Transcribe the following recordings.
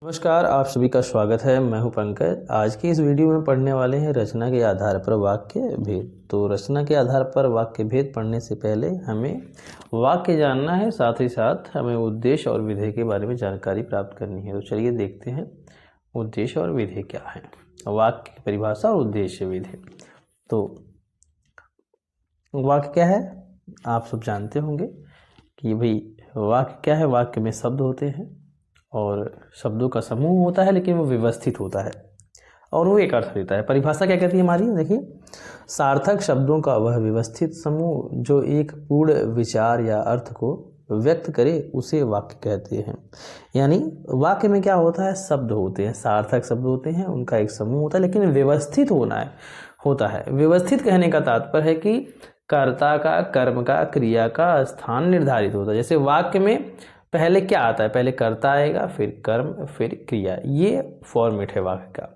नमस्कार, आप सभी का स्वागत है। मैं हूं पंकज। आज की इस वीडियो में पढ़ने वाले हैं रचना के आधार पर वाक्य भेद। तो रचना के आधार पर वाक्य भेद पढ़ने से पहले हमें वाक्य जानना है, साथ ही साथ हमें उद्देश्य और विधेय के बारे में जानकारी प्राप्त करनी है। तो चलिए देखते हैं उद्देश्य और विधेय क्या है, वाक्य की परिभाषा और उद्देश्य विधेय। तो वाक्य क्या है, आप सब जानते होंगे कि भाई वाक्य क्या है। वाक्य में शब्द होते हैं और शब्दों का समूह होता है, लेकिन वो व्यवस्थित होता है और वो एक अर्थ देता है। परिभाषा क्या कहती है हमारी, देखिए, सार्थक शब्दों का वह व्यवस्थित समूह जो एक पूर्ण विचार या अर्थ को व्यक्त करे उसे वाक्य कहते हैं। यानी वाक्य में क्या होता है, शब्द होते हैं, सार्थक शब्द होते हैं, उनका एक समूह होता है, लेकिन व्यवस्थित होता है। व्यवस्थित कहने का तात्पर्य है कि कर्ता का, कर्म का, क्रिया का स्थान निर्धारित होता है। जैसे वाक्य में पहले क्या आता है, पहले कर्ता आएगा, फिर कर्म, फिर क्रिया। ये फॉर्मेट है वाक्य का।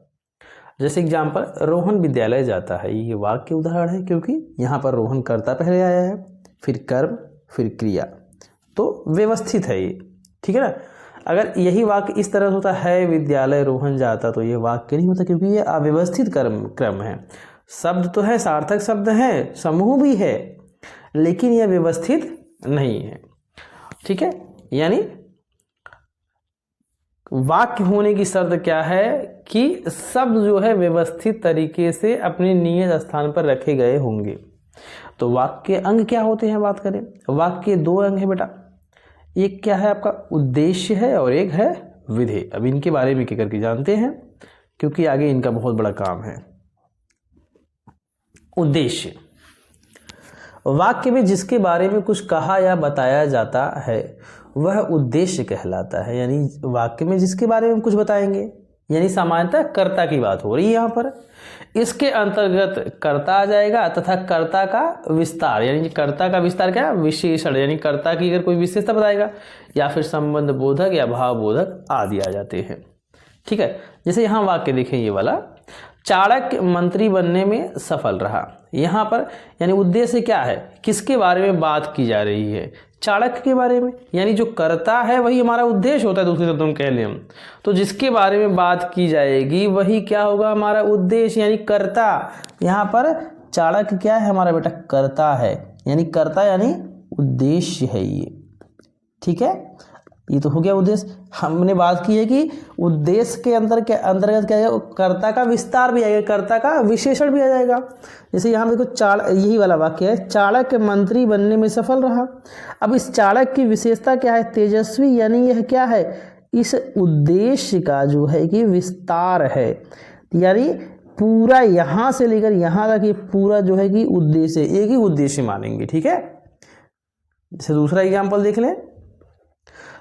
जैसे एग्जाम्पल, रोहन विद्यालय जाता है, ये वाक्य उदाहरण है, क्योंकि यहाँ पर रोहन कर्ता पहले आया है, फिर कर्म, फिर क्रिया। तो व्यवस्थित है ये, ठीक है ना। अगर यही वाक्य इस तरह होता है, विद्यालय रोहन जाता, तो ये वाक्य नहीं होता, क्योंकि ये अव्यवस्थित क्रम है। शब्द तो है, सार्थक शब्द है, समूह भी है, लेकिन यह व्यवस्थित नहीं है, ठीक है। यानी वाक्य होने की शर्त क्या है कि शब्द जो है व्यवस्थित तरीके से अपने नियत स्थान पर रखे गए होंगे। तो वाक्य के अंग क्या होते हैं, बात करें। वाक्य के दो अंग है बेटा, एक क्या है आपका उद्देश्य है और एक है विधेय। अब इनके बारे में क्या करके जानते हैं, क्योंकि आगे इनका बहुत बड़ा काम है। उद्देश्य, वाक्य में जिसके बारे में कुछ कहा या बताया जाता है वह उद्देश्य कहलाता है। यानी वाक्य में जिसके बारे में कुछ बताएंगे, यानी सामान्यतः कर्ता की बात हो रही है यहाँ पर, इसके अंतर्गत कर्ता आ जाएगा तथा कर्ता का विस्तार। यानी कर्ता का विस्तार क्या, विशेषण, यानी कर्ता की अगर कोई विशेषता बताएगा, या फिर संबंध बोधक या भाव बोधक आदि आ जाते हैं, ठीक है। जैसे यहाँ वाक्य देखें, ये वाला, चाणक्य मंत्री बनने में सफल रहा। यहाँ पर यानी उद्देश्य क्या है, किसके बारे में बात की जा रही है, चाणक्य के बारे में। यानी जो कर्ता है वही हमारा उद्देश्य होता है, दूसरे शब्दों में कह लें हम। तो जिसके बारे में बात की जाएगी वही क्या होगा, हमारा उद्देश्य, यानी कर्ता। यहाँ पर चाणक्य क्या है हमारा बेटा, कर्ता है, यानी कर्ता यानी उद्देश्य है ये, ठीक है। ये तो हो गया उद्देश्य। हमने बात की है कि उद्देश्य के अंतर्गत क्या है, कर्ता का विस्तार भी आएगा, कर्ता का विशेषण भी आ जाएगा। जैसे यहाँ देखो, यही वाला वाक्य है, चाणक्य मंत्री बनने में सफल रहा। अब इस चाणक्य की विशेषता क्या है, तेजस्वी, यानी यह क्या है, इस उद्देश्य का जो है कि विस्तार है। यानी पूरा यहाँ से लेकर यहाँ तक ये पूरा जो है कि उद्देश्य, एक ही उद्देश्य मानेंगे, ठीक है। जैसे दूसरा एग्जाम्पल देख लें,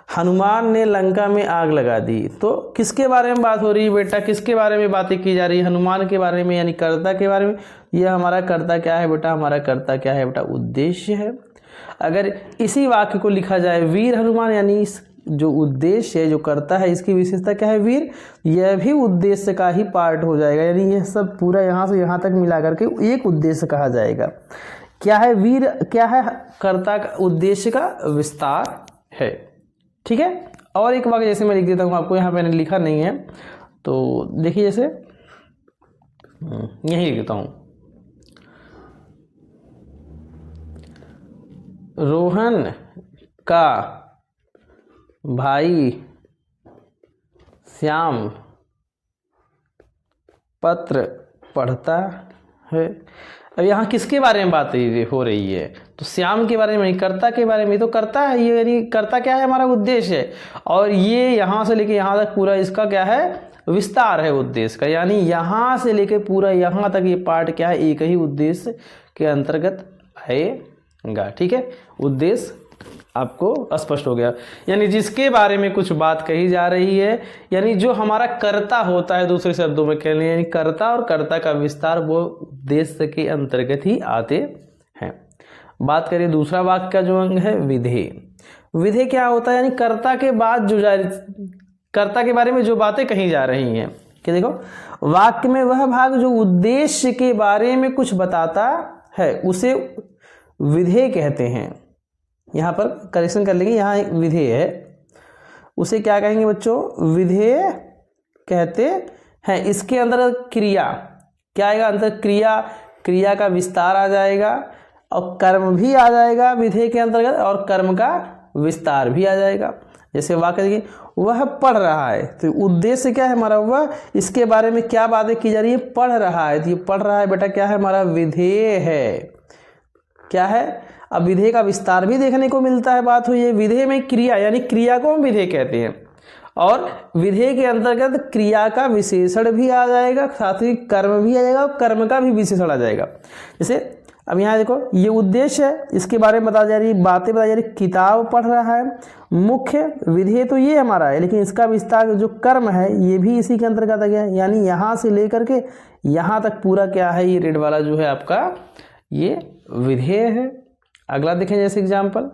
हनुमान ने लंका में आग लगा दी। तो किसके बारे में बात हो रही है बेटा, किसके बारे में बातें की जा रही है, हनुमान के बारे में, यानी कर्ता के बारे में। यह हमारा कर्ता क्या है बेटा, हमारा कर्ता क्या है बेटा, उद्देश्य है। अगर इसी वाक्य को लिखा जाए, वीर हनुमान, यानी इस जो उद्देश्य है, जो कर्ता है, इसकी विशेषता क्या है, वीर, यह भी उद्देश्य का ही पार्ट हो जाएगा। यानी यह सब पूरा यहाँ से यहाँ तक मिला करके एक उद्देश्य कहा जाएगा। क्या है, वीर क्या है, कर्ता का, उद्देश्य का विस्तार है, ठीक है। और एक वाक्य जैसे मैं लिख देता हूँ आपको, यहाँ मैंने लिखा नहीं है, तो देखिए, जैसे यही लिख देता हूँ, रोहन का भाई श्याम पत्र पढ़ता है। अब यहाँ किसके बारे में बात हो रही है, तो श्याम के बारे में, कर्ता के बारे में। तो कर्ता है ये, यानी कर्ता क्या है, हमारा उद्देश्य है। और ये यहाँ से लेके यहाँ तक पूरा इसका क्या है, विस्तार है उद्देश्य का। यानी यहाँ से लेके पूरा यहाँ तक ये पार्ट क्या है, एक ही उद्देश्य के अंतर्गत आएगा, ठीक है। उद्देश्य आपको स्पष्ट हो गया। यानी जिसके बारे में कुछ बात कही जा रही है, यानी जो हमारा कर्ता होता है, दूसरे शब्दों में कह लें, यानी कर्ता और कर्ता का विस्तार वो उद्देश्य के अंतर्गत ही आते हैं। बात करें दूसरा वाक्य का जो अंग है, विधेय। विधेय क्या होता है, यानी कर्ता के बाद जो कर्ता के बारे में जो बातें कही जा रही हैं, कि देखो, वाक्य में वह भाग जो उद्देश्य के बारे में कुछ बताता है उसे विधेय कहते हैं। यहाँ पर करेक्शन कर लेंगे, यहाँ एक विधेय है, उसे क्या कहेंगे बच्चों? विधेय कहते हैं। इसके अंदर क्रिया क्या आएगा? अंदर क्रिया का विस्तार आ जाएगा और कर्म भी आ जाएगा विधेय के अंतर्गत, और कर्म का विस्तार भी आ जाएगा। जैसे वाक्य देखिए, वह पढ़ रहा है, तो उद्देश्य क्या है हमारा? वह, इसके बारे में क्या बातें की जा रही है? पढ़ रहा है। तो ये पढ़ रहा है बेटा क्या है? हमारा विधेय है। क्या है? अब विधेय का विस्तार भी देखने को मिलता है। बात हुई है विधेय में क्रिया, यानी क्रिया को हम विधेय कहते हैं, और विधेय के अंतर्गत क्रिया का विशेषण भी आ जाएगा, साथ ही कर्म भी आ जाएगा और कर्म का भी विशेषण आ जाएगा। जैसे अब यहाँ देखो, ये उद्देश्य है, इसके बारे में बताई जा रही, बातें बताई जा रही, किताब पढ़ रहा है। मुख्य विधेय तो ये हमारा है, लेकिन इसका विस्तार जो कर्म है ये भी इसी के अंतर्गत आ गया, यानी यहाँ से लेकर के यहाँ तक पूरा क्या है? ये रेड वाला जो है आपका ये विधेय है। अगला देखें जैसे एग्जाम्पल,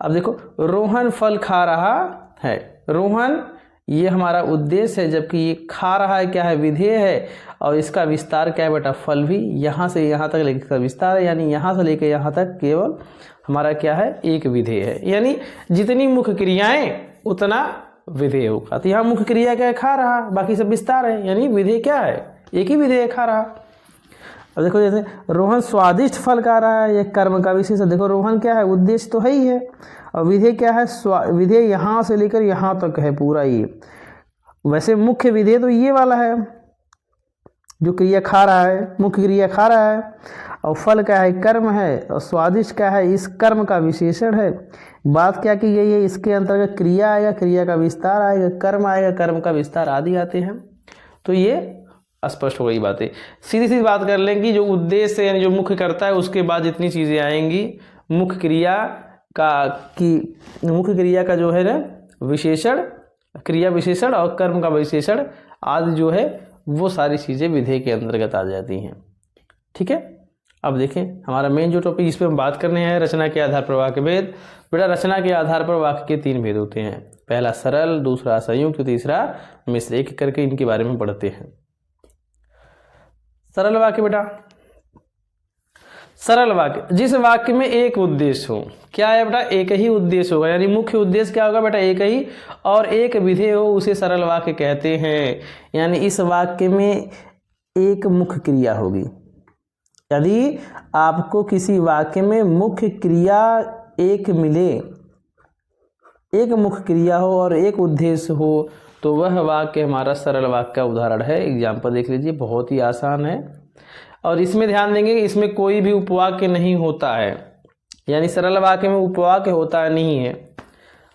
अब देखो, रोहन फल खा रहा है। रोहन ये हमारा उद्देश्य है, जबकि ये खा रहा है क्या है? विधेय है, और इसका विस्तार क्या है बेटा? फल भी। यहाँ से यहाँ तक लेकर विस्तार है, यानी यहाँ से लेकर यहाँ तक केवल हमारा क्या है? एक विधेय है। यानी जितनी मुख्य क्रियाएं उतना विधेय होगा। तो यहाँ मुख्य क्रिया क्या है? खा रहा, बाकी सब विस्तार है, यानी विधेय क्या है? एक ही विधेय खा रहा। अब देखो जैसे रोहन स्वादिष्ट फल खा रहा है, ये कर्म का विशेष है। देखो रोहन क्या है? उद्देश्य तो है ही है, और विधेय क्या है? विधेय यहाँ से लेकर यहाँ तक है पूरा ये। वैसे मुख्य विधेय तो ये वाला है जो क्रिया खा रहा है, मुख्य क्रिया खा रहा है, और फल क्या है? कर्म है, और स्वादिष्ट क्या है? इस कर्म का विशेषण है। बात क्या की गई है? इसके अंतर्गत क्रिया आएगा, क्रिया का विस्तार आएगा, कर्म आएगा, कर्म का विस्तार आदि आते हैं। तो ये स्पष्ट हो गई बातें। सीधी सीधी बात कर लें कि जो उद्देश्य यानी जो मुख्य करता है उसके बाद जितनी चीज़ें आएंगी, मुख्य क्रिया का जो है ना विशेषण, क्रिया विशेषण और कर्म का विशेषण आदि जो है वो सारी चीज़ें विधेय के अंतर्गत आ जाती हैं। ठीक है, अब देखें हमारा मेन जो टॉपिक जिस पर हम बात करने हैं, रचना के आधार पर वाक्य भेद। बेटा रचना के आधार पर वाक्य के 3 भेद होते हैं, पहला सरल, दूसरा संयुक्त, तीसरा मिश्र। एक करके इनके बारे में पढ़ते हैं। सरल वाक्य बेटा, सरल वाक्य जिस वाक्य में एक उद्देश्य हो। क्या है बेटा? एक ही उद्देश्य होगा, यानी मुख्य उद्देश्य क्या होगा बेटा? एक ही, और एक विधेय हो, उसे सरल वाक्य कहते हैं। यानी इस वाक्य में एक मुख्य क्रिया होगी। यदि आपको किसी वाक्य में मुख्य क्रिया एक मिले, एक मुख्य क्रिया हो और एक उद्देश्य हो, तो वह वाक्य हमारा सरल वाक्य का उदाहरण है। एग्जाम्पल देख लीजिए, बहुत ही आसान है, और इसमें ध्यान देंगे कि इसमें कोई भी उपवाक्य नहीं होता है, यानी सरल वाक्य में उपवाक्य होता नहीं है।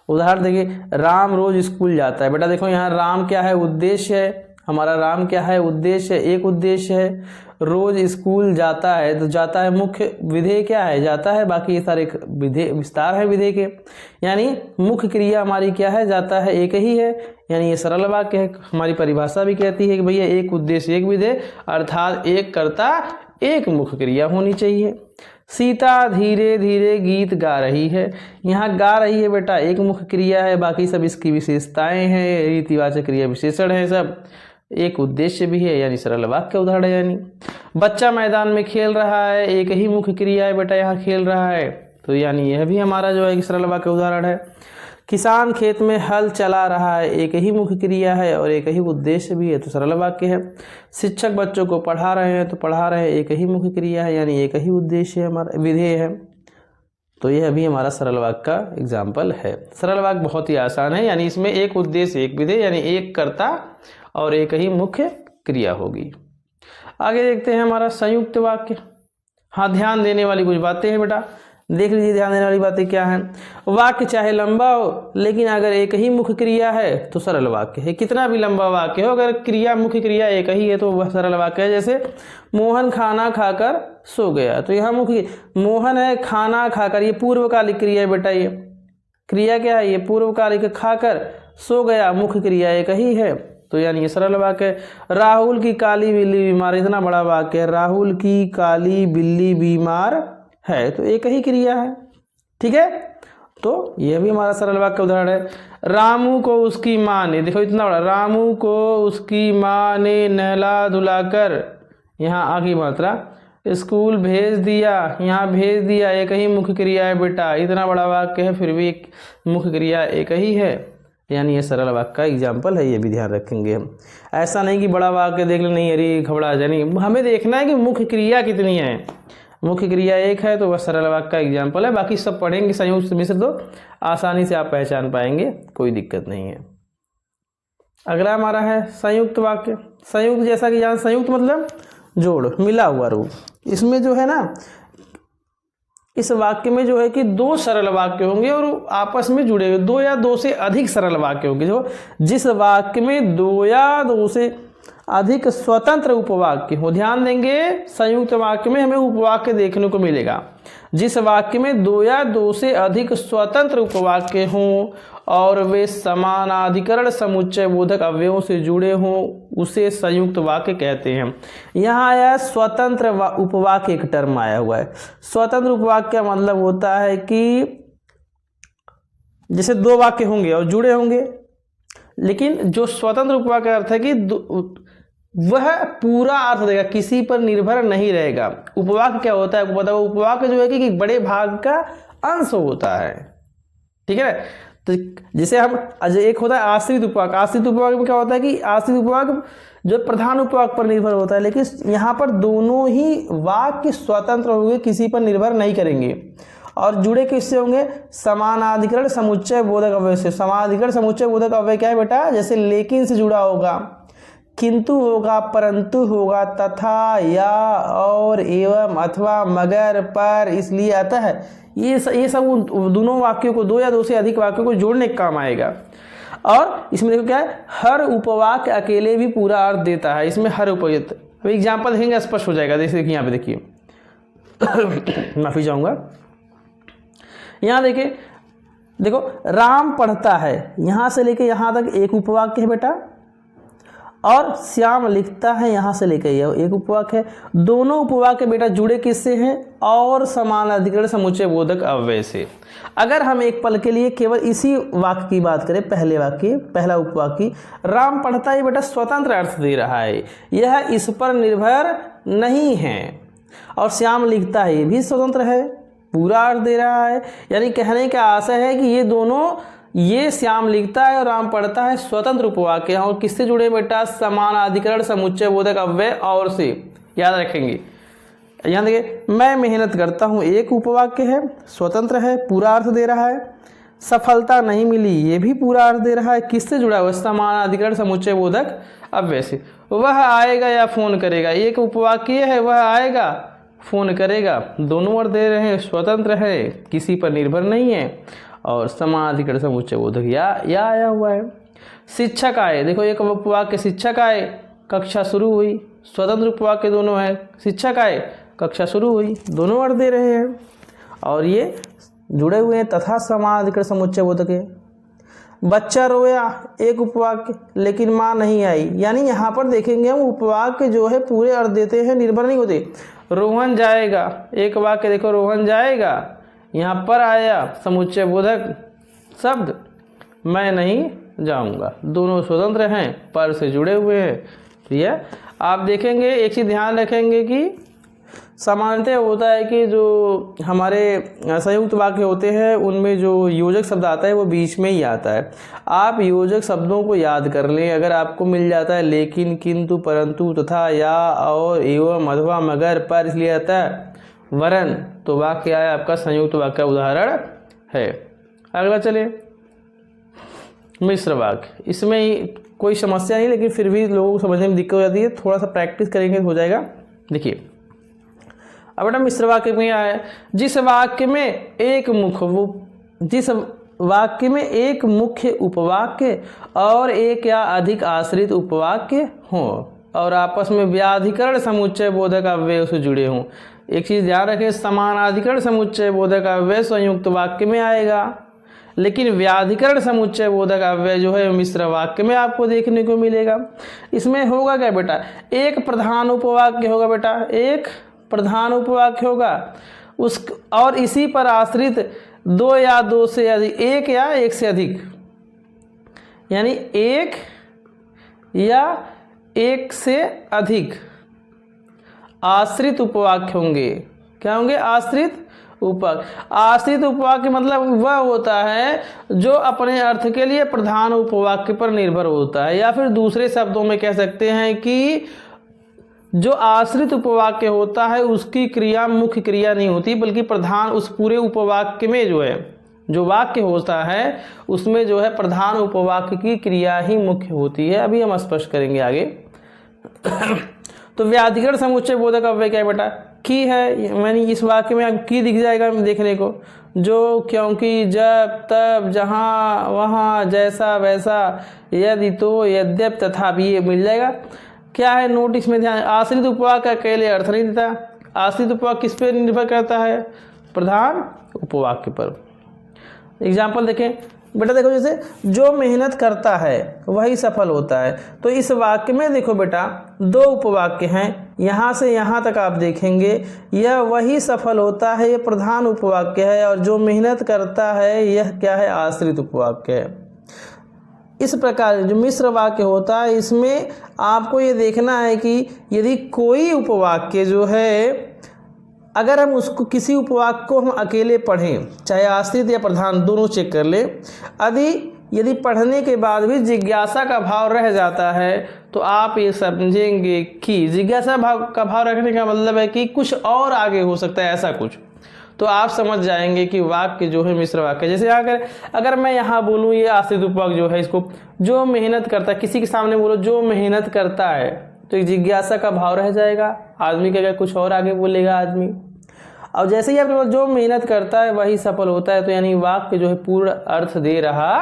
उदाहरण देखिए, राम रोज स्कूल जाता है। बेटा देखो यहाँ राम क्या है? उद्देश्य है हमारा। राम क्या है? उद्देश्य है, एक उद्देश्य है। रोज स्कूल जाता है, तो जाता है मुख्य, विधेय क्या है? जाता है, बाकी ये सारे विधेय विस्तार है विधेय के। यानी मुख्य क्रिया हमारी क्या है? जाता है, एक ही है, यानी ये सरल वाक्य है। हमारी परिभाषा भी कहती है कि भैया एक उद्देश्य एक विधेय, अर्थात एक कर्ता एक मुख्य क्रिया होनी चाहिए। सीता धीरे धीरे गीत गा रही है। यहाँ गा रही है बेटा एक मुख्य क्रिया है, बाकी सब इसकी विशेषताएं हैं, रीतिवाचक क्रिया विशेषण है, सब एक उद्देश्य भी है, यानी सरल वाक्य उदाहरण है। यानी बच्चा मैदान में खेल रहा है, एक ही मुख्य क्रिया है बेटा, यहाँ खेल रहा है, तो यानी यह भी हमारा जो है सरल वाक्य उदाहरण है। किसान खेत में हल चला रहा है, एक ही मुख्य क्रिया है और एक ही उद्देश्य भी है, तो सरल वाक्य है। शिक्षक बच्चों को पढ़ा रहे हैं, तो पढ़ा रहे हैं एक ही मुख्य क्रिया है, यानी एक ही उद्देश्य है, हमारा विधेय है, तो यह भी हमारा सरल वाक्य का एग्जाम्पल है। सरल वाक्य बहुत ही आसान है, यानी इसमें एक उद्देश्य एक विधेय, यानी एक कर्ता और एक ही मुख्य क्रिया होगी। आगे देखते हैं हमारा संयुक्त वाक्य। हाँ, ध्यान देने वाली कुछ बातें हैं बेटा, देख लीजिए ध्यान देने वाली बातें क्या हैं। वाक्य चाहे लंबा हो, लेकिन अगर एक ही मुख्य क्रिया है तो सरल वाक्य है। कितना भी लंबा वाक्य हो, अगर क्रिया मुख्य क्रिया एक ही है तो वह सरल वाक्य है। जैसे मोहन खाना खाकर सो गया, तो यहाँ मुख्य मोहन है, खाना खाकर, ये पूर्वकालिक क्रिया है बेटा, ये क्रिया क्या है? ये पूर्वकालिक, खाकर सो गया मुख्य क्रिया एक ही है, तो यानी ये सरल वाक्य है। राहुल की काली बिल्ली बीमार, इतना बड़ा वाक्य है, राहुल की काली बिल्ली बीमार है, तो एक ही क्रिया है। ठीक है, तो यह भी हमारा सरल वाक्य उदाहरण है। रामू को उसकी माँ ने, देखो इतना बड़ा, रामू को उसकी माँ ने नहला धुलाकर, यहाँ आगे मात्रा, स्कूल भेज दिया, यहाँ भेज दिया, एक ही मुख्य क्रिया है बेटा, इतना बड़ा वाक्य है फिर भी एक मुख्य क्रिया एक ही है, यानी ये सरल वाक्य का एग्जाम्पल है, ये भी ध्यान रखेंगे हम। ऐसा नहीं कि बड़ा वाक्य देख ले, नहीं अरे घबरा जाए, नहीं, हमें देखना है कि मुख्य क्रिया कितनी है। मुख्य क्रिया एक है तो वह सरल वाक्य का एग्जाम्पल है, बाकी सब पढ़ेंगे संयुक्त मिश्र तो आसानी से आप पहचान पाएंगे, कोई दिक्कत नहीं है। अगला हमारा है संयुक्त वाक्य। संयुक्त जैसा कि जान, संयुक्त मतलब जोड़, मिला हुआ रूप। इसमें जो है ना, इस वाक्य में जो है कि दो सरल वाक्य होंगे और आपस में जुड़े हुए, दो या दो से अधिक सरल वाक्य होंगे। जो जिस वाक्य में दो या दो से अधिक स्वतंत्र उपवाक्य हो, ध्यान देंगे संयुक्त वाक्य में हमें उपवाक्य देखने को मिलेगा। जिस वाक्य में दो या दो से अधिक स्वतंत्र उपवाक्य हों और वे समानाधिकरण समुच्चय बोधक अवयवों से जुड़े हों, उसे संयुक्त वाक्य कहते हैं। यहाँ आया स्वतंत्र उपवाक्य, एक टर्म आया हुआ है। स्वतंत्र उपवाक्य का मतलब होता है कि जैसे दो वाक्य होंगे और जुड़े होंगे, लेकिन जो स्वतंत्र उपवाक्य का अर्थ है कि वह पूरा अर्थ देगा, किसी पर निर्भर नहीं रहेगा। उपवाक्य क्या होता है आपको पता है? उपवाक्य जो है कि बड़े भाग का अंश होता है, ठीक है। तो जैसे हम एक होता है आश्रित उपवाक्य। आश्रित उपवाक्य में क्या होता है कि आश्रित उपवाक्य जो प्रधान उपवाक्य पर निर्भर होता है, लेकिन यहाँ पर दोनों ही वाक्य स्वतंत्र होंगे, किसी पर निर्भर नहीं करेंगे। और जुड़े किससे होंगे? समानाधिकरण समुच्चय बोधक अव्यय से। समानाधिकरण समुच्चय बोधक अव्यय क्या है बेटा? जैसे लेकिन से जुड़ा होगा, किंतु होगा, परंतु होगा, तथा, या, और, एवं, अथवा, मगर, पर, इसलिए, अतः, ये सब दोनों वाक्यों को, दो या दो से अधिक वाक्यों को जोड़ने का काम आएगा। और इसमें देखो क्या है, हर उपवाक्य अकेले भी पूरा अर्थ देता है। इसमें हर उपयुक्त, अब एग्जाम्पल देखेंगे स्पष्ट हो जाएगा। जैसे कि यहाँ पे देखिए माफी चाहूंगा, यहाँ देखिए, देखो राम पढ़ता है, यहाँ से लेके यहाँ तक एक उपवाक्य है बेटा, और श्याम लिखता है यहाँ से लेकर यह एक उपवाक्य है। दोनों उपवाक्य बेटा जुड़े किससे हैं? और समानाधिकरण समुच्चय बोधक अव्यय से। अगर हम एक पल के लिए केवल इसी वाक्य की बात करें, पहले वाक्य, पहला उपवाक्य, राम पढ़ता है बेटा स्वतंत्र अर्थ दे रहा है, यह इस पर निर्भर नहीं है। और श्याम लिखता है, ये भी स्वतंत्र है, पूरा अर्थ दे रहा है। यानी कहने का आशय है कि ये दोनों, ये श्याम लिखता है और राम पढ़ता है, स्वतंत्र उपवाक्य हैं। और किससे जुड़े बेटा? समानाधिकरण समुच्चय बोधक अव्यय और से, याद रखेंगे। यहाँ देखिए, मैं मेहनत करता हूँ, एक उपवाक्य है, स्वतंत्र है, पूरा अर्थ दे रहा है। सफलता नहीं मिली, ये भी पूरा अर्थ दे रहा है, किससे जुड़ा हुआ? समानाधिकरण समुच्चय बोधक अव्यय से। वह आएगा या फोन करेगा, एक उपवाक्य है, वह आएगा, फोन करेगा, दोनों अर्थ दे रहे हैं, स्वतंत्र है, किसी पर निर्भर नहीं है, और समानाधिकरण समुच्चय बोधक या आया हुआ है। शिक्षक आए, देखो एक उपवाक्य शिक्षक आए, कक्षा शुरू हुई, स्वतंत्र उपवाक्य दोनों है। शिक्षक आए, कक्षा शुरू हुई, दोनों अर्थ दे रहे हैं और ये जुड़े हुए हैं, तथा समानाधिकरण समुच्चय बोधक है। बच्चा रोया, एक उपवाक्य, लेकिन माँ नहीं आई। यानी यहाँ पर देखेंगे हम उपवाक्य जो है पूरे अर्थ देते हैं, निर्भर नहीं होते। रोहन जाएगा, एक वाक्य देखो, रोहन जाएगा, यहाँ पर आया समुच्चय बोधक शब्द, मैं नहीं जाऊंगा, दोनों स्वतंत्र हैं, पर से जुड़े हुए हैं। तो यह आप देखेंगे, एक चीज ध्यान रखेंगे कि सामान्यतः होता है कि जो हमारे संयुक्त वाक्य होते हैं उनमें जो योजक शब्द आता है वो बीच में ही आता है। आप योजक शब्दों को याद कर लें, अगर आपको मिल जाता है लेकिन, किंतु, परंतु, तथा, या, और, एवं, अथवा, मगर, पर, इसलिए आता है, वरन, तो वाक्य आया आपका संयुक्त वाक्य उदाहरण है। अगला चलिए, मिश्र वाक्य। इसमें ही कोई समस्या नहीं, लेकिन फिर भी लोगों को समझने में दिक्कत हो जाती है, थोड़ा सा प्रैक्टिस करेंगे हो जाएगा। देखिए अब बेटा मिश्र वाक्य में आया है, जिस वाक्य में एक मुख्य उपवाक्य और एक या अधिक आश्रित उपवाक्य हों और आपस में व्याधिकरण समुच्चय बोधक अव्यय से जुड़े हों। एक चीज ध्यान रखें, समानाधिकरण समुच्चय बोधक अव्यय संयुक्त वाक्य में आएगा, लेकिन व्याधिकरण समुच्चय बोधक अव्यय जो है मिश्र वाक्य में आपको देखने को मिलेगा। इसमें होगा क्या बेटा? एक प्रधान उपवाक्य होगा बेटा, एक प्रधान उपवाक्य होगा, उस और इसी पर आश्रित दो या दो से अधिक, एक या एक से अधिक, यानी एक या एक से अधिक आश्रित उपवाक्य होंगे। क्या होंगे? आश्रित उपवाक्य। आश्रित उपवाक्य मतलब वह होता है जो अपने अर्थ के लिए प्रधान उपवाक्य पर निर्भर होता है, या फिर दूसरे शब्दों में कह सकते हैं कि जो आश्रित उपवाक्य होता है उसकी क्रिया मुख्य क्रिया नहीं होती, बल्कि प्रधान उस पूरे उपवाक्य में जो है जो वाक्य होता है उसमें जो है प्रधान उपवाक्य की क्रिया ही मुख्य होती है। अभी हम स्पष्ट करेंगे आगे। तो व्याधिकरण समुच्चय बोधक अव्यय क्या है बेटा? की है, यानी इस वाक्य में आपको की दिख जाएगा देखने को, जो, क्योंकि, जब, तब, जहाँ, वहाँ, जैसा, वैसा, यदि, तो, यद्यप, तथापि, ये मिल जाएगा। क्या है नोटिस में ध्यान, आश्रित उपवाक्य अकेले अर्थ नहीं देता। आश्रित उपवाक्य किस पे निर्भर करता है? प्रधान उपवाक्य पर। एग्जाम्पल देखें बेटा, देखो जैसे जो मेहनत करता है वही सफल होता है, तो इस वाक्य में देखो बेटा दो उपवाक्य हैं, यहाँ से यहाँ तक आप देखेंगे यह वही सफल होता है, ये प्रधान उपवाक्य है, और जो मेहनत करता है यह क्या है? आश्रित उपवाक्य है। इस प्रकार जो मिश्र वाक्य होता है इसमें आपको ये देखना है कि यदि कोई उपवाक्य जो है, अगर हम उसको किसी उपवाक्य को हम अकेले पढ़ें, चाहे आश्रित या प्रधान दोनों चेक कर ले, यदि पढ़ने के बाद भी जिज्ञासा का भाव रह जाता है तो आप ये समझेंगे कि जिज्ञासा का भाव रखने का मतलब है कि कुछ और आगे हो सकता है, ऐसा कुछ, तो आप समझ जाएंगे कि वाक्य जो है मिश्र वाक्य। जैसे अगर मैं यहाँ बोलूँ ये आश्रित उपवाक्य जो है, इसको जो मेहनत करता है, किसी के सामने बोलो जो मेहनत करता है, तो एक जिज्ञासा का भाव रह जाएगा, आदमी क्या कुछ और आगे बोलेगा आदमी। और जैसे ही आपके जो मेहनत करता है वही सफल होता है, तो यानी वाक्य जो है पूर्ण अर्थ दे रहा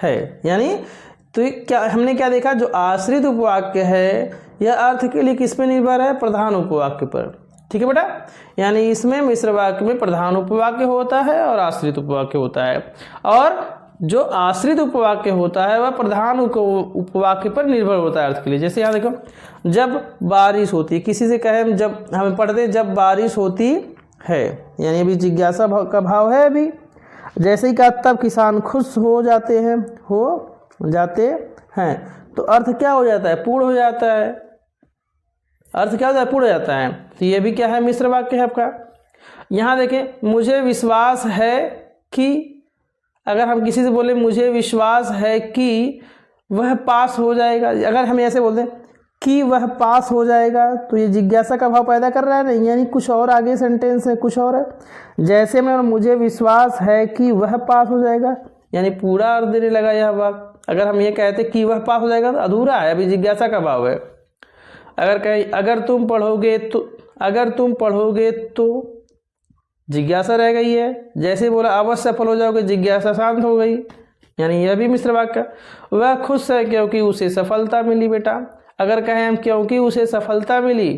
है। यानी तो क्या हमने क्या देखा, जो आश्रित उपवाक्य है यह अर्थ के लिए किस पे निर्भर है? प्रधान उपवाक्य पर। ठीक है बेटा, यानी इसमें मिश्र वाक्य में प्रधान उपवाक्य होता है और आश्रित उपवाक्य होता है, और जो आश्रित उपवाक्य होता है वह प्रधान उपवाक्य पर निर्भर होता है अर्थ के लिए। जैसे यहाँ देखो, जब बारिश होती है, किसी से कहें, जब हमें पढ़ते हैं जब बारिश होती है, यानी अभी जिज्ञासा का भाव है अभी। जैसे ही कहा तब किसान खुश हो जाते हैं, तो अर्थ क्या हो जाता है? पूर्ण हो जाता है। अर्थ क्या होता है? पूर्ण हो जाता है। तो ये भी क्या है? मिश्र वाक्य है आपका। यहाँ देखें, मुझे विश्वास है कि, अगर हम किसी से बोले मुझे विश्वास है कि वह पास हो जाएगा, अगर हम ऐसे बोलते हैं कि वह पास हो जाएगा, तो ये जिज्ञासा का भाव पैदा कर रहा है नहीं, यानी कुछ और आगे सेंटेंस है, कुछ और है। जैसे में मुझे विश्वास है कि वह पास हो जाएगा, यानी पूरा अर्थ देने लगा यह वाक्य। अगर हम ये कहते कि वह पास हो जाएगा तो अधूरा है, अभी जिज्ञासा का भाव है। अगर कहें अगर तुम पढ़ोगे तो जिज्ञासा रह गई है। जैसे बोला अवश्य सफल हो जाओगे, जिज्ञासा शांत हो गई, यानी यह भी मिश्र वाक्य। वह खुश है क्योंकि उसे सफलता मिली बेटा। अगर कहें हम क्योंकि उसे सफलता मिली,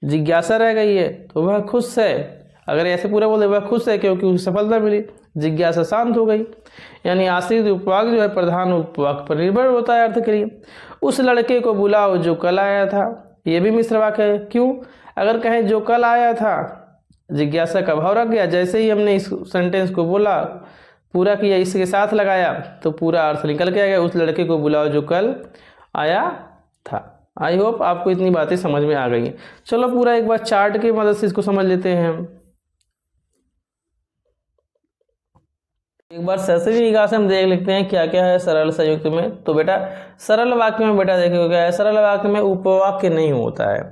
जिज्ञासा रह गई है, तो वह खुश है। अगर ऐसे पूरा बोले वह खुश है क्योंकि उसे सफलता मिली, जिज्ञासा शांत हो गई। यानी आश्रित उपवाक्य जो है प्रधान उपवाक्य पर निर्भर होता है अर्थ के लिए। उस लड़के को बुलाओ जो कल आया था, यह भी मिश्र वाक्य है। क्यों? अगर कहें जो कल आया था, जिज्ञासा का भाव रख गया। जैसे ही हमने इस सेंटेंस को बोला, पूरा किया, इसके साथ लगाया, तो पूरा अर्थ निकल के आ गया। उस लड़के को बुलाओ जो कल आया था। आई होप आपको इतनी बातें समझ में आ गई हैं। चलो पूरा एक बार चार्ट की मदद से इसको समझ लेते हैं हम। एक बार सरसरी निगाह से हम देख लेते हैं क्या क्या है सरल संयुक्त में। तो बेटा सरल वाक्य में बेटा देखो क्या है, सरल वाक्य में उपवाक्य नहीं होता है,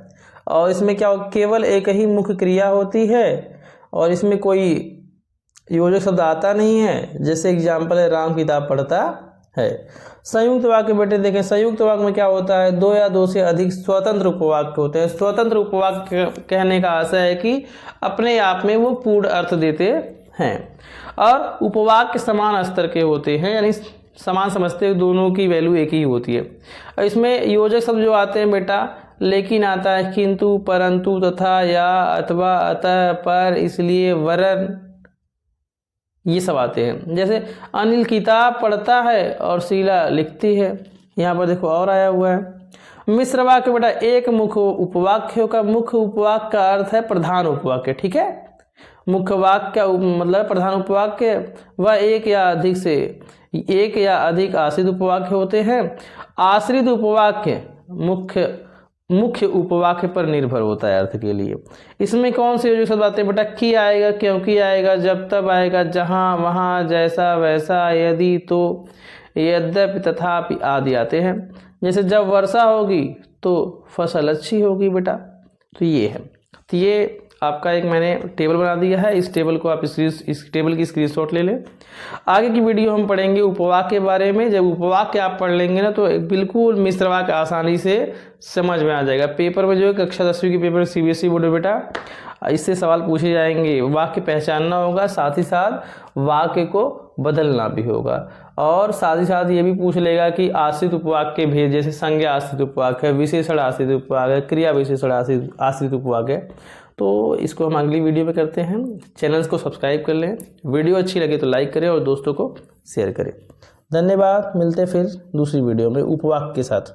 और इसमें क्या हो, केवल एक ही मुख्य क्रिया होती है, और इसमें कोई योजक शब्द आता नहीं है। जैसे एग्जाम्पल है राम किताब पढ़ता है। संयुक्त वाक्य बेटे देखें, संयुक्त वाक्य में क्या होता है, दो या दो से अधिक स्वतंत्र उपवाक्य होते हैं। स्वतंत्र उपवाक्य कहने का आशय है कि अपने आप में वो पूर्ण अर्थ देते हैं, और उपवाक्य समान स्तर के होते हैं, यानी समान समझते हैं, दोनों की वैल्यू एक ही होती है। इसमें योजक शब्द जो आते हैं बेटा, लेकिन आता है, किंतु, परंतु, तथा, या, अथवा, अतः, पर, इसलिए, वरन, ये सब आते हैं। जैसे अनिल किताब पढ़ता है और शीला लिखती है, यहाँ पर देखो और आया हुआ है। मिश्र वाक्य बेटा एक मुख्य उपवाक्य का, मुख्य उपवाक्य का अर्थ है प्रधान उपवाक्य। ठीक है, मुख्य वाक्य मतलब प्रधान उपवाक्य, वह एक या अधिक आश्रित उपवाक्य होते हैं। आश्रित उपवाक्य मुख्य मुख्य उपवाक्य पर निर्भर होता है अर्थ के लिए। इसमें कौन से जो शब्द आते हैं बेटा? कि आएगा, क्योंकि आएगा, जब तब आएगा, जहाँ वहाँ, जैसा वैसा, यदि तो, यद्यपि, तथापि आदि आते हैं। जैसे जब वर्षा होगी तो फसल अच्छी होगी बेटा, तो ये है। तो ये आपका एक मैंने टेबल बना दिया है, इस टेबल को आप इस टेबल की स्क्रीनशॉट ले लें। आगे की वीडियो हम पढ़ेंगे उपवाक्य के बारे में। जब उपवाक्य आप पढ़ लेंगे ना तो बिल्कुल मिश्र वाक्य आसानी से समझ में आ जाएगा। पेपर में जो है कक्षा 10वीं के पेपर CBSE बोर्ड बेटा इससे सवाल पूछे जाएंगे। वाक्य पहचानना होगा, साथ ही साथ वाक्य को बदलना भी होगा, और साथ ही साथ ये भी पूछ लेगा कि आश्रित उपवाक्य भेद, जैसे संज्ञा आश्रित उपवाक्य है, विशेषण आश्रित उपवाक्य है, क्रिया विशेषण आश्रित उपवाक्य है। तो इसको हम अगली वीडियो में करते हैं। चैनल्स को सब्सक्राइब कर लें, वीडियो अच्छी लगे तो लाइक करें और दोस्तों को शेयर करें। धन्यवाद। मिलते फिर दूसरी वीडियो में उपवाक्य के साथ।